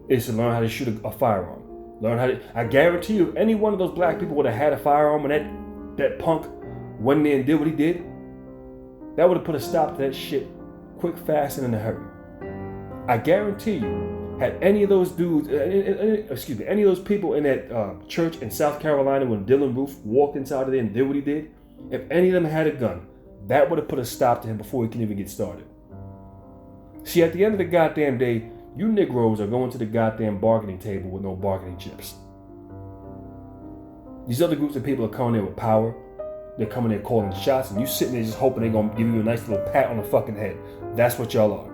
It's to learn how to shoot a firearm. Learn how to, I guarantee you, if any one of those black people would have had a firearm when that punk went in there and did what he did, that would have put a stop to that shit quick, fast, and in a hurry. I guarantee you, had any of those dudes, any of those people in that church in South Carolina when Dylan Roof walked inside of there and did what he did, if any of them had a gun, that would have put a stop to him before he can even get started. See, at the end of the goddamn day, you Negroes are going to the goddamn bargaining table with no bargaining chips. These other groups of people are coming in with power. They're coming in calling shots, and you sitting there just hoping they're going to give you a nice little pat on the fucking head. That's what y'all are.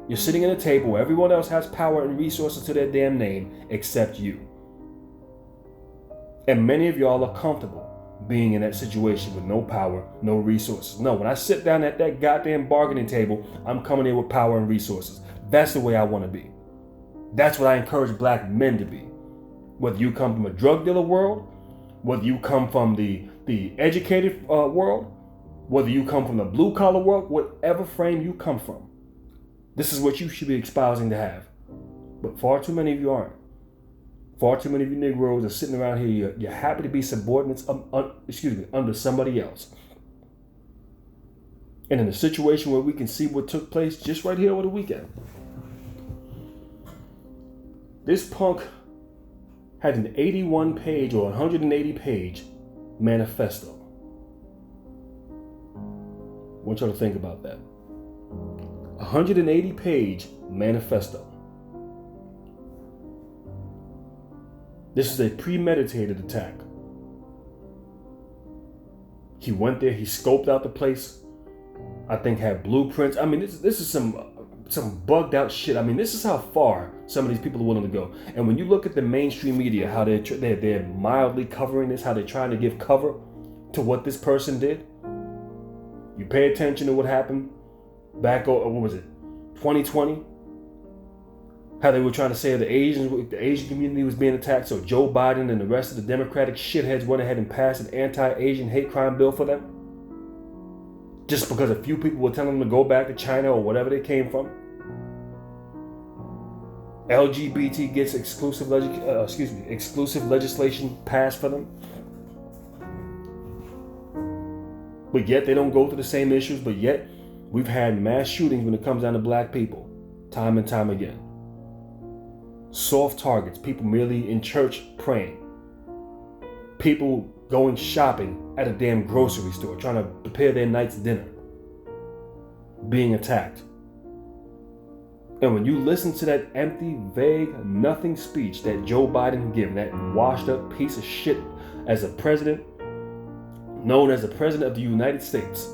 You're sitting at a table where everyone else has power and resources to their damn name except you. And many of y'all are comfortable being in that situation with no power, no resources. No, when I sit down at that goddamn bargaining table, I'm coming in with power and resources. That's the way I want to be. That's what I encourage black men to be. Whether you come from a drug dealer world, whether you come from the educated world, whether you come from the blue collar world, whatever frame you come from, this is what you should be espousing to have. But far too many of you aren't. Far too many of you Negroes are sitting around here. You're happy to be subordinates, under somebody else. And in a situation where we can see what took place just right here over the weekend, this punk had an 81-page or 180-page manifesto. I want y'all to think about that. 180-page manifesto. This is a premeditated attack. He went there, he scoped out the place. I think had blueprints. I mean, this is some bugged out shit. I mean, this is how far some of these people are willing to go. And when you look at the mainstream media, how they're mildly covering this, how they're trying to give cover to what this person did, you pay attention to what happened back, what was it, 2020? How they were trying to say the Asian community was being attacked, so Joe Biden and the rest of the Democratic shitheads went ahead and passed an anti-Asian hate crime bill for them. Just because a few people were telling them to go back to China or whatever they came from. LGBT gets exclusive legislation passed for them. But yet they don't go through the same issues, but yet we've had mass shootings when it comes down to black people, time and time again. Soft targets, people merely in church praying. People going shopping at a damn grocery store, trying to prepare their night's dinner, being attacked. And when you listen to that empty, vague, nothing speech that Joe Biden gave, that washed up piece of shit as a president, known as the President of the United States,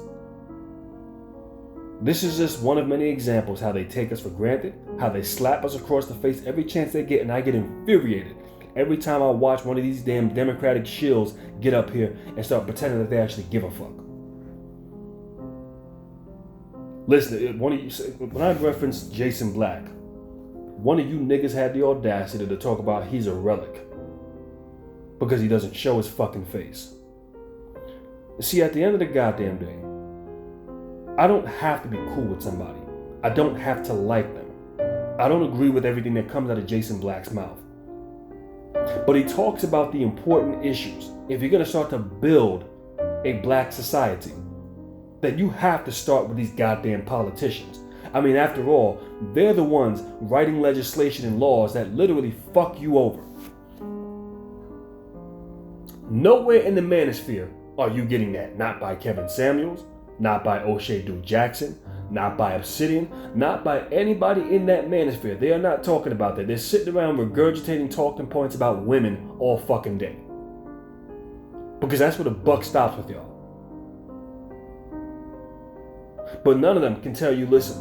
this is just one of many examples how they take us for granted, how they slap us across the face every chance they get, and I get infuriated every time I watch one of these damn Democratic shills get up here and start pretending that they actually give a fuck. Listen, when I referenced Jason Black, one of you niggas had the audacity to talk about he's a relic because he doesn't show his fucking face. See, at the end of the goddamn day, I don't have to be cool with somebody. I don't have to like them. I don't agree with everything that comes out of Jason Black's mouth. But he talks about the important issues. If you're going to start to build a black society, then you have to start with these goddamn politicians. I mean, after all, they're the ones writing legislation and laws that literally fuck you over. Nowhere in the manosphere are you getting that. Not by Kevin Samuels, not by O'Shea Duke Jackson, not by Obsidian, not by anybody in that manosphere. They are not talking about that. They're sitting around regurgitating talking points about women all fucking day. Because that's where the buck stops with y'all. But none of them can tell you, listen,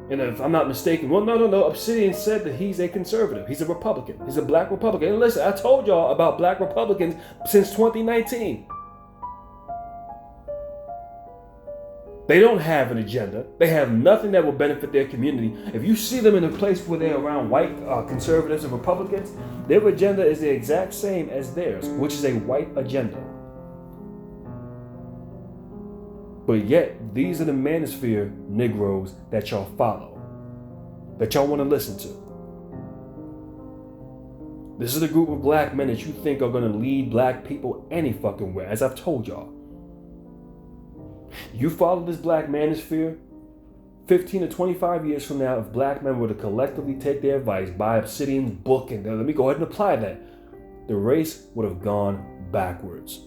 and if I'm not mistaken, no, Obsidian said that he's a conservative. He's a Republican. He's a black Republican. And listen, I told y'all about black Republicans since 2019. They don't have an agenda. They have nothing that will benefit their community. If you see them in a place where they're around white conservatives and Republicans, their agenda is the exact same as theirs, which is a white agenda. But yet, these are the manosphere Negroes that y'all follow, that y'all want to listen to. This is the group of black men that you think are going to lead black people any fucking where, as I've told y'all. You follow this black manosphere, 15 to 25 years from now, if black men were to collectively take their advice, buy Obsidian's book, and let me go ahead and apply that, the race would have gone backwards.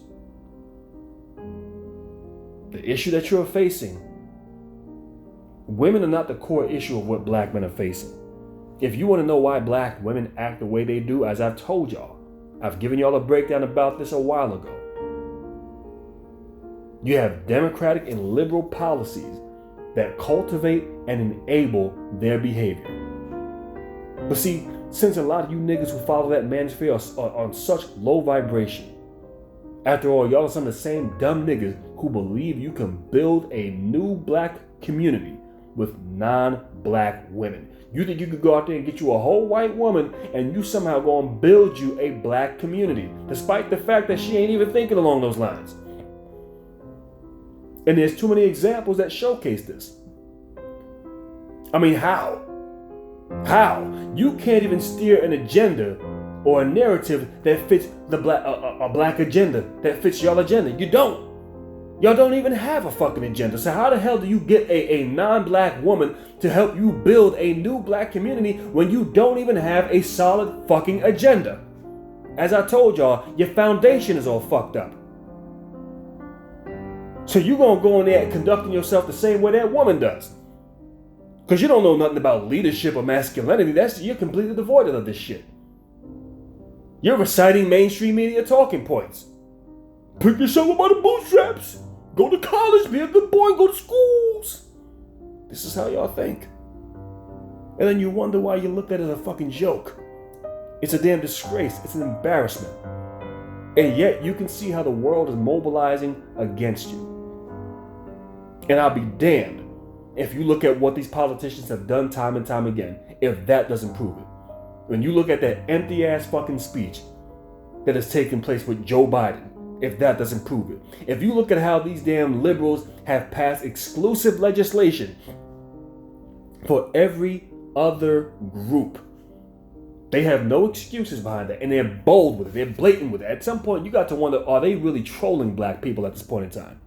The issue that you're facing, women are not the core issue of what black men are facing. If you want to know why black women act the way they do, as I've told y'all, I've given y'all a breakdown about this a while ago. You have democratic and liberal policies that cultivate and enable their behavior. But see, since a lot of you niggas who follow that manosphere are on such low vibration, after all, y'all are some of the same dumb niggas who believe you can build a new black community with non-black women. You think you could go out there and get you a whole white woman and you somehow go and build you a black community, despite the fact that she ain't even thinking along those lines. And there's too many examples that showcase this. I mean, how? How? You can't even steer an agenda or a narrative that fits the a black agenda, that fits y'all agenda. You don't. Y'all don't even have a fucking agenda. So how the hell do you get a non-black woman to help you build a new black community when you don't even have a solid fucking agenda? As I told y'all, your foundation is all fucked up. So you gonna go in there and conducting yourself the same way that woman does. Because you don't know nothing about leadership or masculinity. You're completely devoid of this shit. You're reciting mainstream media talking points. Pick yourself up by the bootstraps. Go to college, be a good boy, go to schools. This is how y'all think. And then you wonder why you looked at it as a fucking joke. It's a damn disgrace. It's an embarrassment. And yet you can see how the world is mobilizing against you. And I'll be damned if you look at what these politicians have done time and time again, if that doesn't prove it. When you look at that empty ass fucking speech that has taken place with Joe Biden, if that doesn't prove it. If you look at how these damn liberals have passed exclusive legislation for every other group, they have no excuses behind that, and they're bold with it. They're blatant with it. At some point, you got to wonder, are they really trolling black people at this point in time?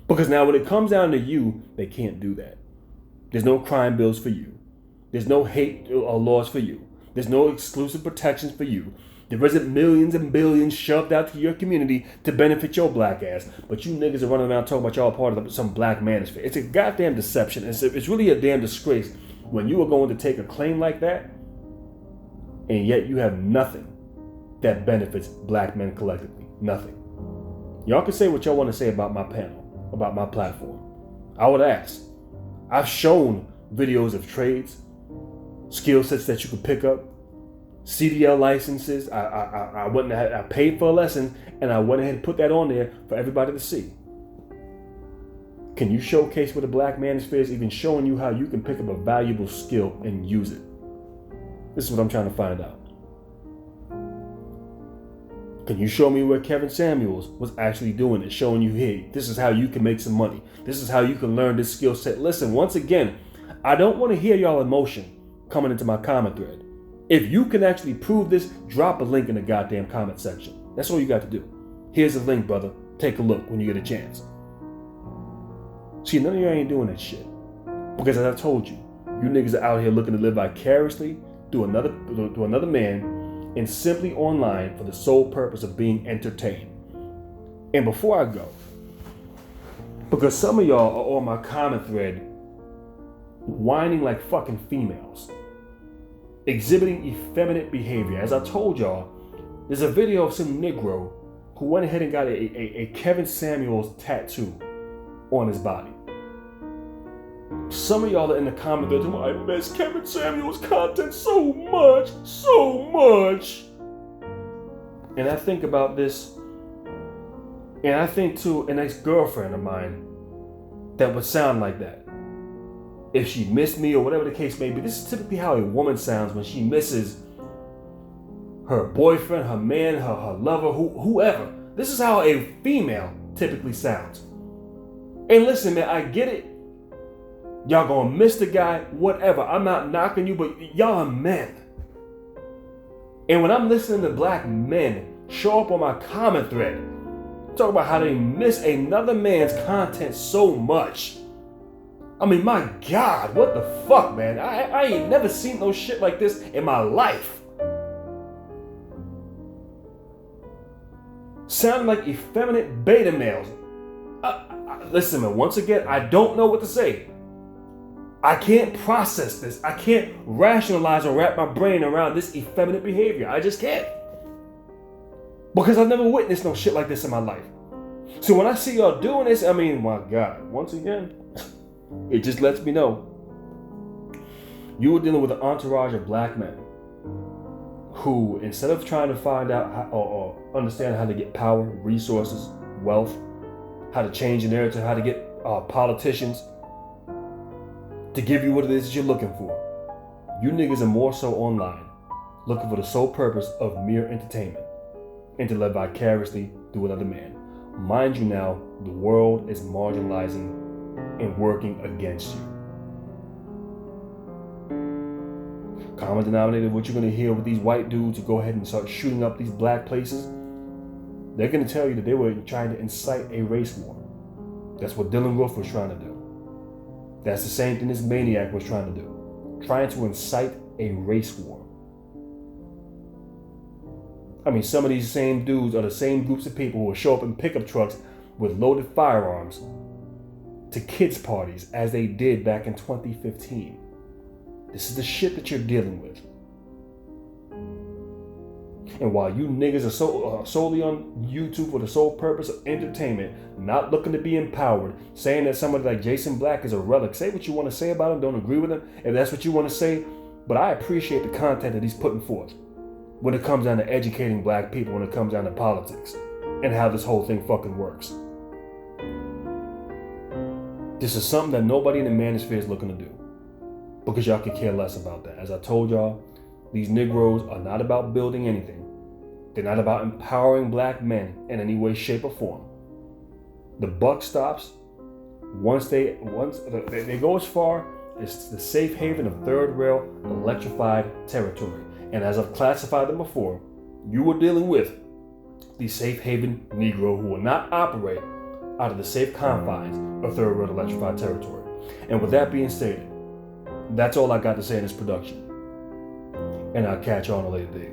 Because now when it comes down to you, they can't do that. There's no crime bills for you. There's no hate laws for you. There's no exclusive protections for you. There isn't millions and billions shoved out to your community to benefit your black ass. But you niggas are running around talking about y'all part of some black manosphere. It's a goddamn deception. It's really a damn disgrace when you are going to take a claim like that, and yet you have nothing that benefits black men collectively. Nothing. Y'all can say what y'all want to say about my panel, about my platform. I would ask. I've shown videos of trades, skill sets that you could pick up, CDL licenses. I went and I paid for a lesson, and I went ahead and put that on there for everybody to see. Can you showcase what a black manosphere is, even showing you how you can pick up a valuable skill and use it? This is what I'm trying to find out. Can you show me where Kevin Samuels was actually doing it, showing you, hey, this is how you can make some money. This is how you can learn this skill set. Listen, once again, I don't want to hear y'all emotion coming into my comment thread. If you can actually prove this, drop a link in the goddamn comment section. That's all you got to do. Here's a link, brother. Take a look when you get a chance. See, none of you ain't doing that shit. Because as I told you, you niggas are out here looking to live vicariously through another man, and simply online for the sole purpose of being entertained. And before I go, because some of y'all are on my comment thread whining like fucking females, exhibiting effeminate behavior. As I told y'all, there's a video of some Negro who went ahead and got a Kevin Samuels tattoo on his body. Some of y'all are in the comment there, I miss Kevin Samuels' content so much. And I think about this, and I think to an ex-girlfriend of mine that would sound like that. If she missed me or whatever the case may be, this is typically how a woman sounds when she misses her boyfriend, her man, her lover, whoever. This is how a female typically sounds. And listen, man, I get it. Y'all gonna miss the guy, whatever. I'm not knocking you, but y'all are men. And when I'm listening to black men show up on my comment thread Talk about how they miss another man's content so much. I mean, my God, what the fuck, man? I ain't never seen no shit like this in my life. Sound like effeminate beta males. Listen, man, once again, I don't know what to say. I can't process this. I can't rationalize or wrap my brain around this effeminate behavior. I just can't. Because I've never witnessed no shit like this in my life. So when I see y'all doing this, I mean, my God, once again, it just lets me know you were dealing with an entourage of black men who, instead of trying to find out how, or understand how to get power, resources, wealth, how to change the narrative, how to get politicians to give you what it is that you're looking for, you niggas are more so online, looking for the sole purpose of mere entertainment and to live vicariously through another man. Mind you now, the world is marginalizing and working against you. Common denominator of what you're going to hear with these white dudes who go ahead and start shooting up these black places, they're going to tell you that they were trying to incite a race war. That's what Dylan Roof was trying to do. That's the same thing this maniac was trying to do. Trying to incite a race war. I mean, some of these same dudes are the same groups of people who will show up in pickup trucks with loaded firearms to kids' parties as they did back in 2015. This is the shit that you're dealing with. And while you niggas are solely on YouTube for the sole purpose of entertainment, not looking to be empowered, saying that somebody like Jason Black is a relic, say what you want to say about him, don't agree with him, if that's what you want to say, but I appreciate the content that he's putting forth when it comes down to educating black people, when it comes down to politics, and how this whole thing fucking works. This is something that nobody in the manosphere is looking to do, because y'all could care less about that. As I told y'all, these Negroes are not about building anything. They're not about empowering black men in any way, shape, or form. The buck stops once they go as far as the safe haven of third rail electrified territory. And as I've classified them before, you are dealing with the safe haven Negro who will not operate out of the safe confines of third rail electrified territory. And with that being stated, that's all I got to say in this production. And I'll catch you on a later date.